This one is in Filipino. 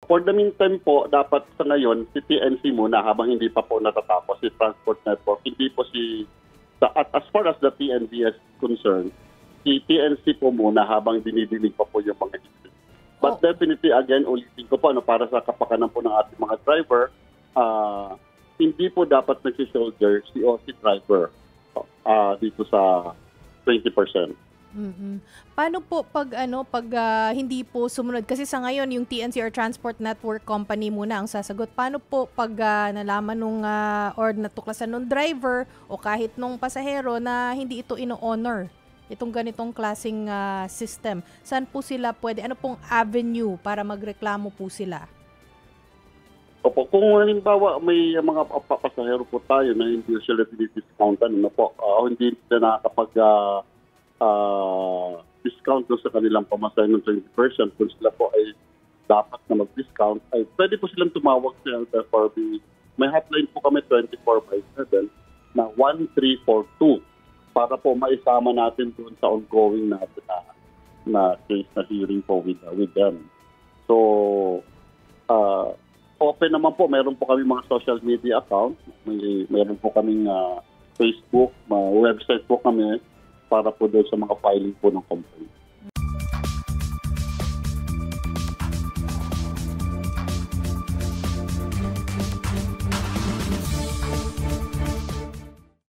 For the meantime po, dapat sa ngayon, si TNC muna habang hindi pa po natatapos si Transport Network. Hindi po as far as the TNB is concerned, si TNC po muna habang dinidinig pa po yung mga issue. But definitely, again, ulitin ko po, para sa kapakanan po ng ating mga driver, hindi po dapat nag-shoulder si driver dito sa 20%. Paano po pag hindi po sumunod, kasi sa ngayon yung TNC or Transport Network Company muna ang sasagot. Paano po pag nalaman nung or natuklasan nung driver o kahit nung pasahero na hindi ito ino-honor itong ganitong klaseng system? Saan po sila pwede? Ano pong avenue para magreklamo po sila? Opo, kung halimbawa may mga pasahero po tayo na hindi sila dinidiscountan, hindi na nakakapag discount doon sa kanilang pamasahe ng 20%, kung sila po ay dapat na mag-discount, ay pwede po silang tumawag sa LTFRB. May hotline po kami 24/7 na 1342 para po maisama natin doon sa ongoing natin na case na hearing po with them. So, open naman po. Meron po kami mga social media account. Meron po kaming Facebook, website po kami para po doon sa mga filing po ng company.